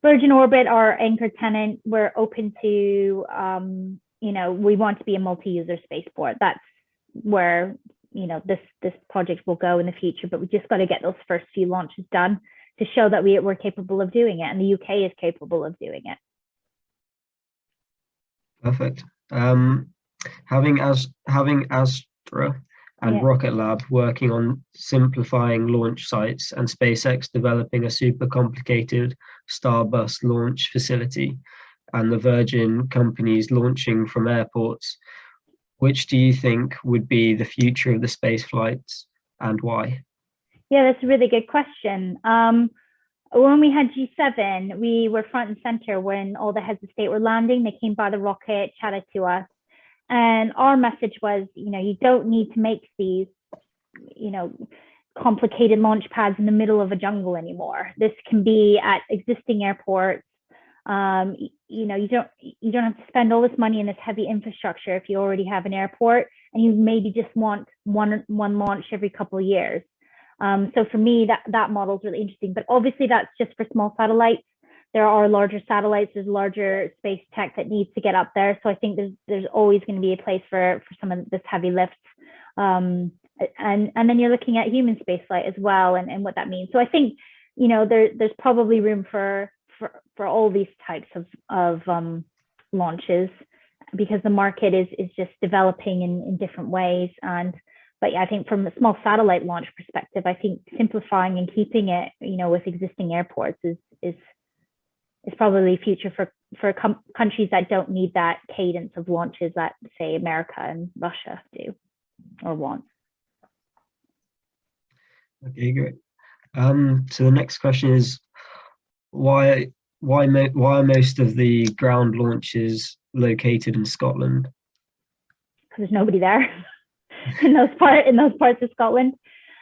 Virgin Orbit, our anchor tenant, we're open to, we want to be a multi-user spaceport. That's where, this project will go in the future, but we just got to get those first few launches done to show that we're capable of doing it, and the UK is capable of doing it. Perfect. Having Astra and Rocket Lab working on simplifying launch sites, and SpaceX developing a super complicated Starbus launch facility, and the Virgin companies launching from airports, which do you think would be the future of the space flights, and why? Yeah, that's a really good question. When we had G7, we were front and center when all the heads of state were landing. They came by the rocket, chatted to us. And our message was, you don't need to make these, complicated launch pads in the middle of a jungle anymore. This can be at existing airports. You don't have to spend all this money in this heavy infrastructure if you already have an airport and you maybe just want one launch every couple of years. So for me, that model is really interesting, but obviously that's just for small satellites. There are larger satellites, there's larger space tech that needs to get up there. So I think there's always going to be a place for some of this heavy lift. And then you're looking at human spaceflight as well, and what that means. So I think, there's probably room for all these types of launches, because the market is just developing in different ways. But yeah, I think from a small satellite launch perspective, I think simplifying and keeping it, with existing airports is probably future for countries that don't need that cadence of launches that, say, America and Russia do or want. Okay, great. So the next question is, why are most of the ground launches located in Scotland? Because there's nobody there in those parts of Scotland.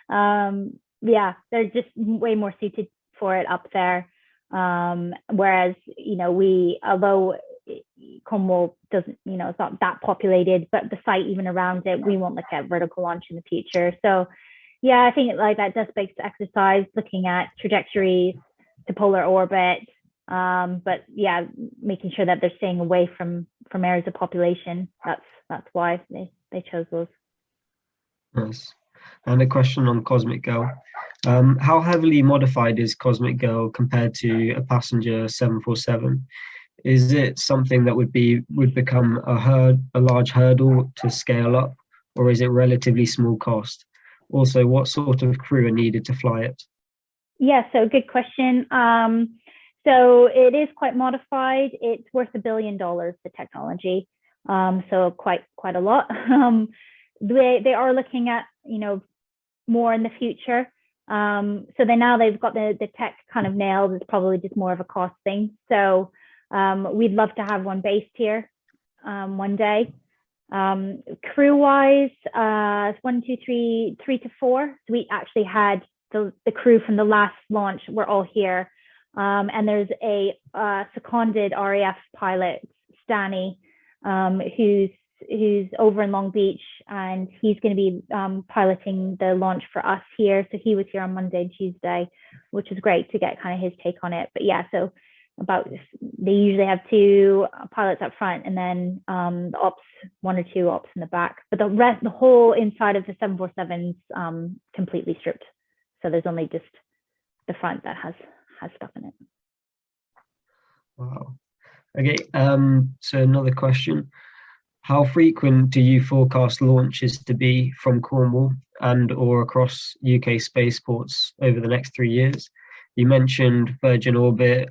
Yeah, they're just way more suited for it up there. Whereas, although Cornwall doesn't, it's not that populated, but the site even around it, we won't look at vertical launch in the future. So yeah, I think like that does beg the exercise, looking at trajectories to polar orbit. But yeah, making sure that they're staying away from areas of population. That's why they chose those. Nice. And a question on Cosmic Girl. How heavily modified is Cosmic Girl compared to a passenger 747? Is it something that would become a large hurdle to scale up, or is it relatively small cost? Also, what sort of crew are needed to fly it? Yeah, so good question. So it is quite modified. It's worth $1 billion, the technology. So quite a lot. They are looking at, more in the future. So they've got the tech kind of nailed. It's probably just more of a cost thing. So we'd love to have one based here one day. Crew wise, 1, 2, 3 to 4. So we actually had the crew from the last launch were all here. And there's a seconded RAF pilot, Stanny, who's over in Long Beach, and he's going to be piloting the launch for us here. So he was here on Monday and Tuesday, which is great to get kind of his take on it. But yeah, so they usually have 2 pilots up front, and then the ops, 1 or 2 ops in the back. But the whole inside of the 747's completely stripped. So there's only just the front that has stuff in it. Wow. Okay. So another question. How frequent do you forecast launches to be from Cornwall and or across UK spaceports over the next 3 years? You mentioned Virgin Orbit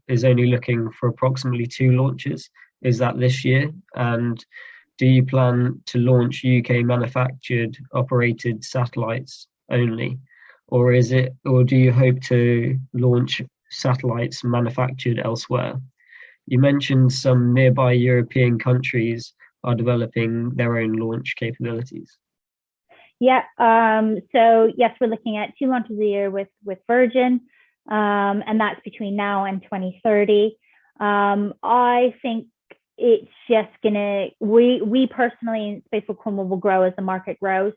is only looking for approximately 2 launches. Is that this year? And do you plan to launch UK manufactured operated satellites only? Or do you hope to launch satellites manufactured elsewhere? You mentioned some nearby European countries are developing their own launch capabilities. Yeah, so yes, we're looking at 2 launches a year with Virgin, and that's between now and 2030. I think it's just we personally in Spaceport Cornwall will grow as the market grows.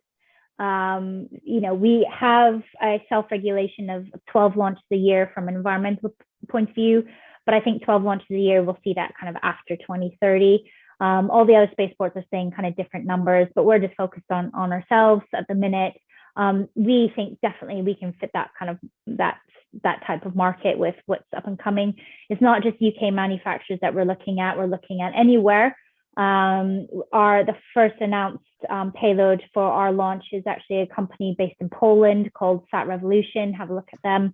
We have a self-regulation of 12 launches a year from an environmental point of view, but I think 12 launches a year, we'll see that kind of after 2030. All the other spaceports are saying kind of different numbers, but we're just focused on ourselves at the minute. We think definitely we can fit that kind of that type of market with what's up and coming. It's not just UK manufacturers that we're looking at anywhere. The first announced payload for our launch is actually a company based in Poland called Sat Revolution. Have a look at them.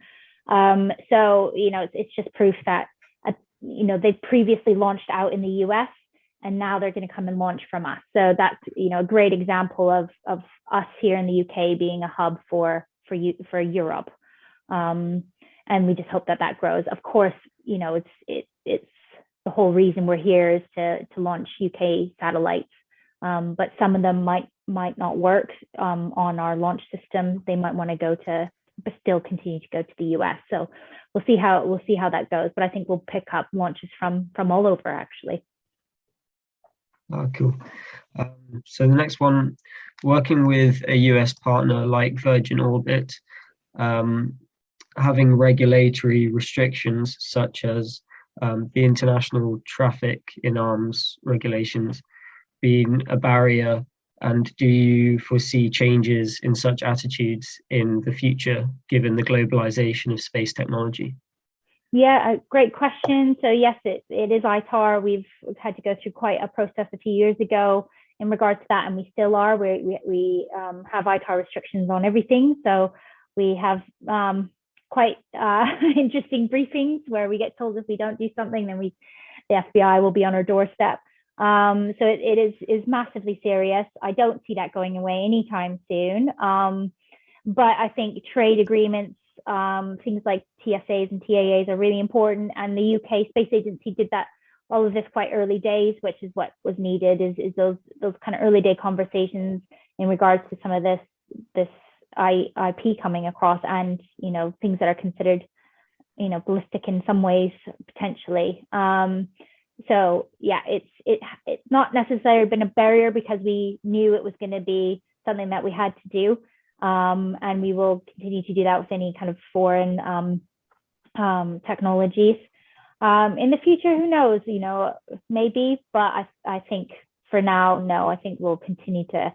So it's just proof that they've previously launched out in the US, and now they're going to come and launch from us. So that's a great example of us here in the UK being a hub for Europe. and we just hope that that grows. Of course, you know, it's the whole reason we're here is to launch UK satellites, but some of them might not work on our launch system. They might want to go to, but still continue to go to the US. So we'll see how that goes. But I think we'll pick up launches from all over, actually. Oh, cool. So the next one, working with a US partner like Virgin Orbit, having regulatory restrictions such as the international traffic in arms regulations being a barrier, and do you foresee changes in such attitudes in the future given the globalization of space technology? Yeah, great question. So yes, it is ITAR. We've had to go through quite a process a few years ago in regards to that, and we still are. We have ITAR restrictions on everything. So we have quite interesting briefings where we get told if we don't do something, then the FBI will be on our doorstep. So it is massively serious. I don't see that going away anytime soon. But I think trade agreements, things like TSAs and TAAs are really important. And the UK Space Agency did all of this quite early days, which is what was needed, is those kind of early day conversations in regards to some of this IP coming across, and, you know, things that are considered, you know, ballistic in some ways, potentially. So yeah, it's not necessarily been a barrier because we knew it was going to be something that we had to do. And we will continue to do that with any kind of foreign technologies. In the future, who knows, you know, maybe, but I think for now, no, I think we'll continue to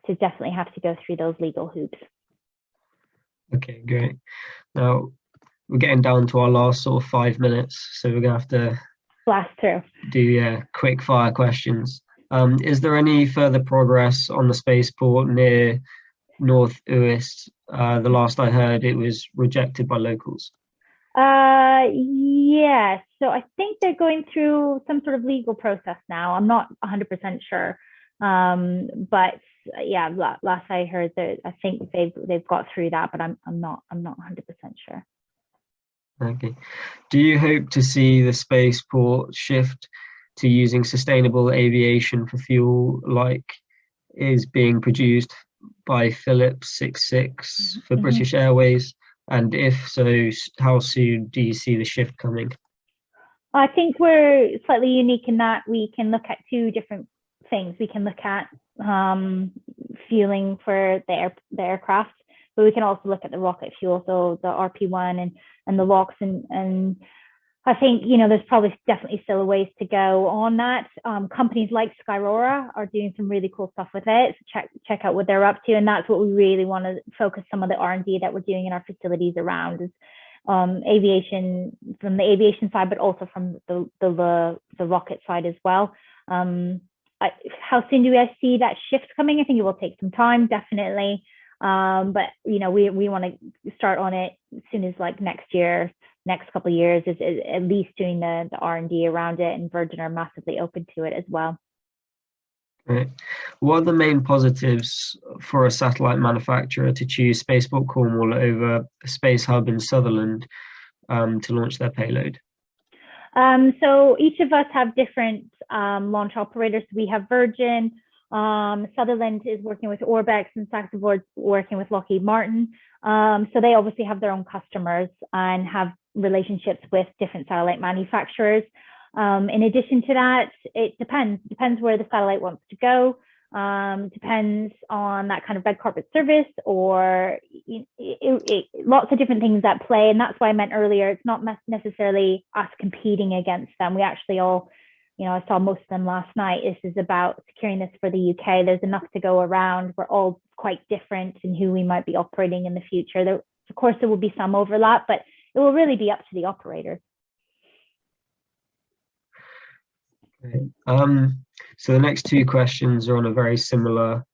definitely have to go through those legal hoops. Okay, great. Now we're getting down to our last sort of 5 minutes, so we're gonna have to blast through. Do quick fire questions. Is there any further progress on the spaceport near North Uist? The last I heard, it was rejected by locals. Yes. So I think they're going through some sort of legal process now. I'm not 100% sure. But yeah, last I heard that I think they've got through that, but I'm not 100% sure. Okay. Do you hope to see the spaceport shift to using sustainable aviation for fuel, like is being produced by Phillips 66 for British Airways? And if so, how soon do you see the shift coming? I think we're slightly unique in that we can look at two different things. We can look at fueling for the aircraft, but we can also look at the rocket fuel, so the RP1 and the LOX, and I think, you know, there's probably definitely still a ways to go on that. Companies like Skyrora are doing some really cool stuff with it. So check out what they're up to, and that's what we really want to focus some of the R&D that we're doing in our facilities around, is aviation, from the aviation side, but also from the rocket side as well. How soon do I see that shift coming? I think it will take some time, definitely. But you know, we want to start on it as soon as, like, next couple of years, is at least doing the R&D around it, and Virgin are massively open to it as well. Right. What are the main positives for a satellite manufacturer to choose Spaceport Cornwall over a space hub in Sutherland to launch their payload? So each of us have different launch operators. We have Virgin, Sutherland is working with Orbex, and Spaceport working with Lockheed Martin. So they obviously have their own customers and have relationships with different satellite manufacturers. In addition to that, it depends where the satellite wants to go. Depends on that kind of red carpet service, or lots of different things at play. And that's why I meant earlier, it's not necessarily us competing against them. We actually all, you know, I saw most of them last night. This is about securing this for the UK. There's enough to go around. We're all quite different in who we might be operating in the future. Of course, there will be some overlap, but it will really be up to the operator. Okay. So the next two questions are on a very similar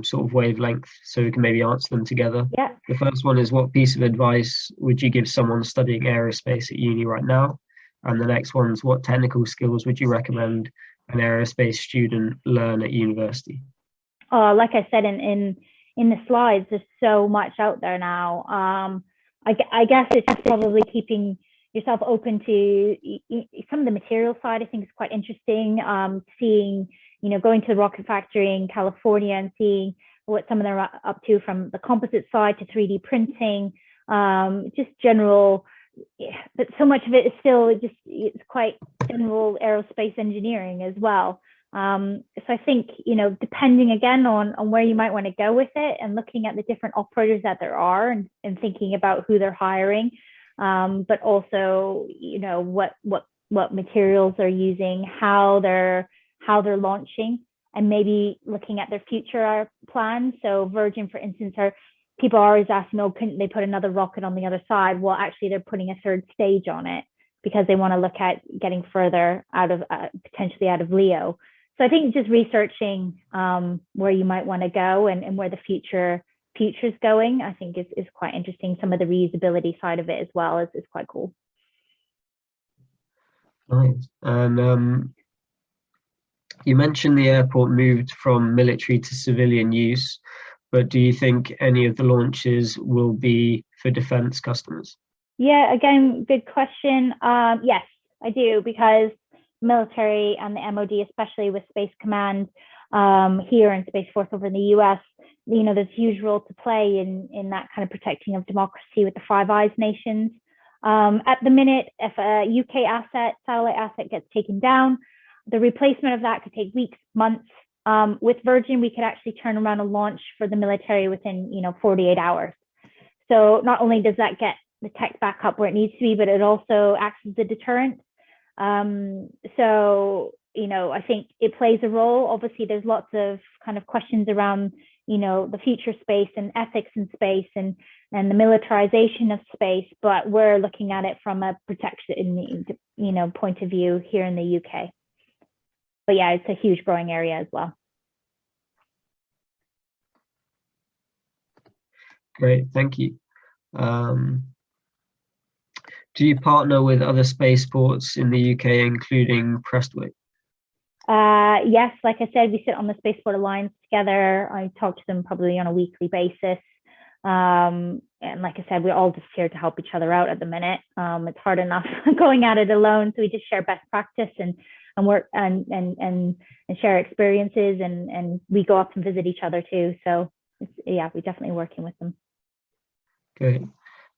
sort of wavelength, so we can maybe answer them together. Yeah. The first one is, what piece of advice would you give someone studying aerospace at uni right now? And the next one's, what technical skills would you recommend an aerospace student learn at university? Like I said in the slides, there's so much out there now. I guess it's just probably keeping yourself open to some of the material side. I think is quite interesting. Seeing, going to the rocket factory in California and seeing what some of them are up to, from the composite side to 3D printing, just general. But so much of it is still it's quite general aerospace engineering as well. So I think, depending again on where you might want to go with it, and looking at the different operators that there are, and thinking about who they're hiring, but also, what materials they're using, how they're launching, and maybe looking at their future plans. So Virgin, for instance, people are always asking, oh, couldn't they put another rocket on the other side? Well, actually, they're putting a third stage on it because they want to look at getting further out of potentially out of LEO. So I think just researching where you might want to go and where the future is going, I think is quite interesting. Some of the reusability side of it as well is quite cool. Nice. And you mentioned the airport moved from military to civilian use, but do you think any of the launches will be for defence customers? Yeah, again, good question. Yes, I do, because military and the MOD, especially with Space Command here and Space Force over in the US, there's a huge role to play in that kind of protecting of democracy with the Five Eyes nations. At the minute, if a UK satellite asset gets taken down, the replacement of that could take weeks, months. With Virgin, we could actually turn around a launch for the military within 48 hours. So not only does that get the tech back up where it needs to be, but it also acts as a deterrent. So, I think it plays a role. Obviously, there's lots of kind of questions around, the future space and ethics in space and the militarization of space, but we're looking at it from a protection, point of view here in the UK. But yeah, it's a huge growing area as well. Great, thank you. Do you partner with other spaceports in the UK, including Prestwick? Yes, like I said, we sit on the Spaceport Alliance together. I talk to them probably on a weekly basis. And like I said, we're all just here to help each other out at the minute. It's hard enough going at it alone, so we just share best practice and work and share experiences, and we go up and visit each other too. So we're definitely working with them. Great.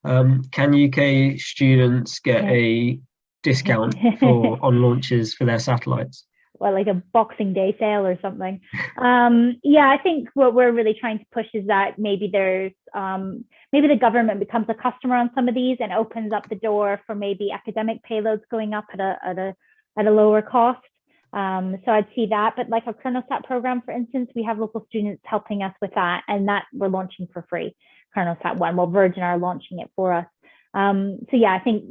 Can UK students get a discount on launches for their satellites? Well, like a Boxing Day sale or something. I think what we're really trying to push is that maybe there's maybe the government becomes a customer on some of these and opens up the door for maybe academic payloads going up at a lower cost. So I'd see that. But like our KernelSat program, for instance, we have local students helping us with that, and that we're launching for free. KernelSat 1, well, Virgin are launching it for us. I think,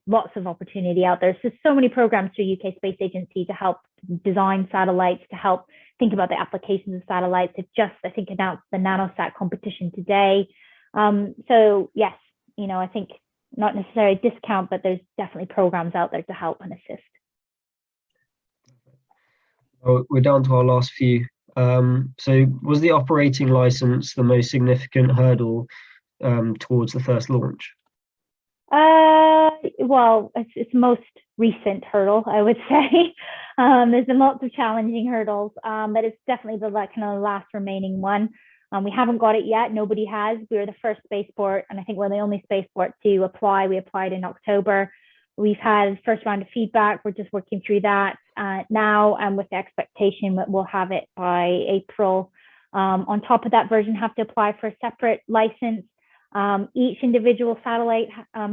lots of opportunity out there. So many programs through UK Space Agency to help design satellites, to help think about the applications of satellites. They've just, I think, announced the nanosat competition today. Yes, I think not necessarily a discount, but there's definitely programs out there to help and assist. Oh, we're down to our last few. So was the operating license the most significant hurdle towards the first launch? Well, it's most recent hurdle, I would say. There's been lots of challenging hurdles, but it's definitely the last remaining one. We haven't got it yet. Nobody has. We were the first spaceport, and I think we're the only spaceport to apply. We applied in October. We've had first round of feedback. We're just working through that now, and with the expectation that we'll have it by April. On top of that, Virgin have to apply for a separate license. Each individual satellite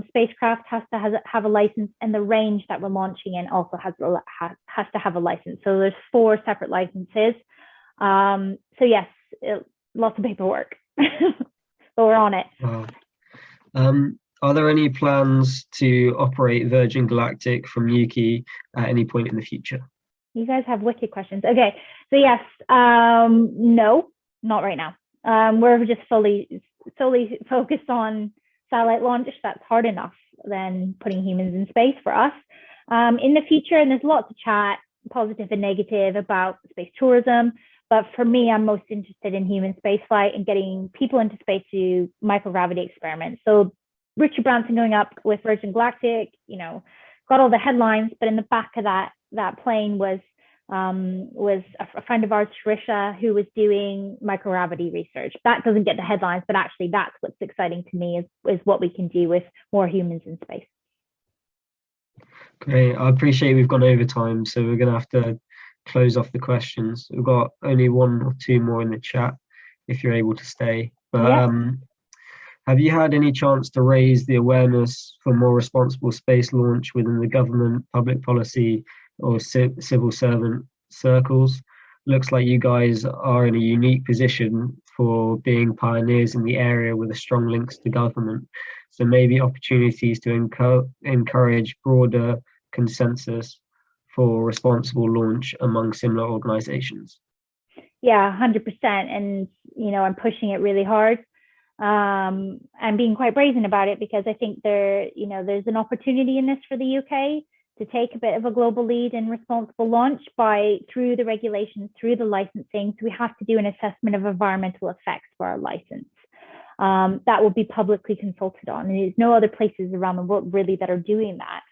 spacecraft has to have a license, and the range that we're launching in also has to have a license. So there's 4 separate licenses. Yes, lots of paperwork, but we're on it. Wow. Are there any plans to operate Virgin Galactic from Newquay at any point in the future? You guys have wicked questions. Okay, so yes, no, not right now. We're just solely focused on satellite launch. That's hard enough than putting humans in space for us. In the future, and there's lots of chat, positive and negative, about space tourism. But for me, I'm most interested in human spaceflight and getting people into space to do microgravity experiments. So Richard Branson going up with Virgin Galactic, you know, got all the headlines, but in the back of that plane was a friend of ours, Trisha, who was doing microgravity research. That doesn't get the headlines, but actually that's what's exciting to me is what we can do with more humans in space. Great. I appreciate we've gone over time, so we're going to have to close off the questions. We've got only one or two more in the chat if you're able to stay. But Yeah. Have you had any chance to raise the awareness for more responsible space launch within the government, public policy, or civil servant circles? Looks like you guys are in a unique position for being pioneers in the area with a strong links to government. So maybe opportunities to encourage broader consensus for responsible launch among similar organizations. Yeah, 100%. And, you know, I'm pushing it really hard. And being quite brazen about it, because I think there's an opportunity in this for the UK to take a bit of a global lead in responsible launch through the regulations, through the licensing. So we have to do an assessment of environmental effects for our license. That will be publicly consulted on, and there's no other places around the world really that are doing that.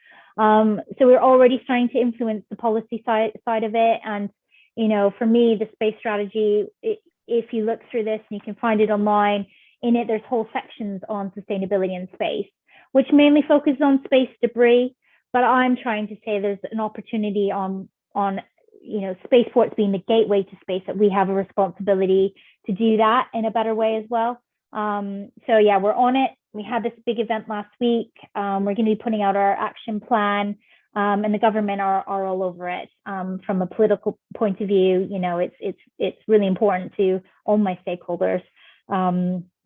So we're already starting to influence the policy side of it. And, you know, for me, the space strategy, if you look through this, and you can find it online, in it, there's whole sections on sustainability in space, which mainly focuses on space debris. But I'm trying to say there's an opportunity on you know, spaceports being the gateway to space, that we have a responsibility to do that in a better way as well. So yeah, we're on it. We had this big event last week. We're going to be putting out our action plan, and the government are all over it. From a political point of view, you know, it's really important to all my stakeholders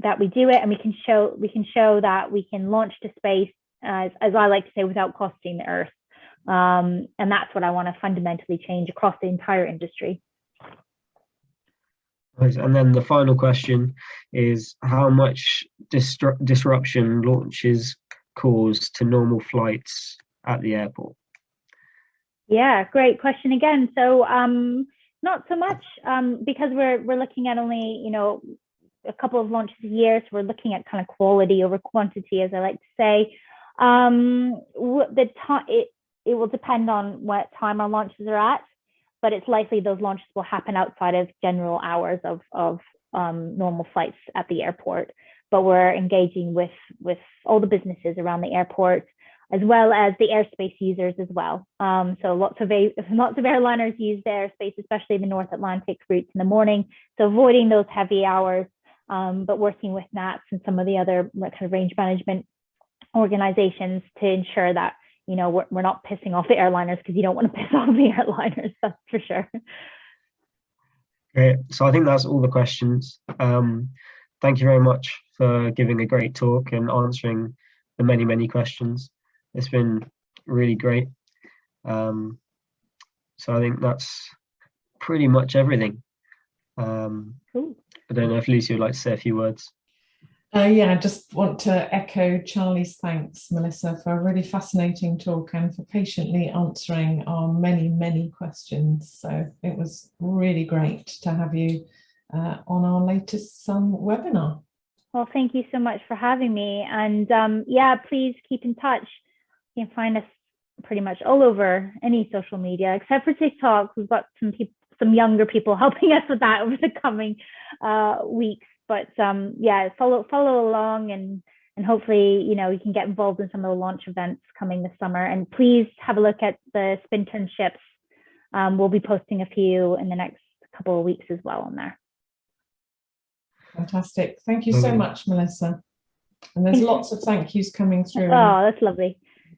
that we do it, and we can show that we can launch to space, as I like to say, without costing the Earth. And that's what I want to fundamentally change across the entire industry. And then the final question is, how much disruption launches cause to normal flights at the airport? Yeah, great question again. So not so much, because we're looking at only, you know, a couple of launches a year. So we're looking at kind of quality over quantity, as I like to say. It will depend on what time our launches are at, but it's likely those launches will happen outside of general hours of normal flights at the airport. But we're engaging with all the businesses around the airport, as well as the airspace users as well. So lots of airliners use the airspace, especially the North Atlantic routes in the morning. So avoiding those heavy hours, but working with NATS and some of the other kind of range management organizations to ensure that, you know, we're not pissing off the airliners, because you don't want to piss off the airliners, that's for sure. Great. So I think that's all the questions. Thank you very much for giving a great talk and answering the many questions. It's been really great. So I think that's pretty much everything. Cool. I don't know if Lucy would like to say a few words. Yeah, I just want to echo Charlie's thanks, Melissa, for a really fascinating talk and for patiently answering our many questions. So it was really great to have you on our latest webinar. Well, thank you so much for having me. And yeah, please keep in touch. You can find us pretty much all over any social media, except for TikTok. We've got some younger people helping us with that over the coming weeks. But yeah, follow along, and hopefully, you know, you can get involved in some of the launch events coming this summer. And please have a look at the spinternships. We'll be posting a few in the next couple of weeks as well on there. Fantastic. Thank you so much, Melissa. And there's lots of thank yous coming through. Oh, that's lovely.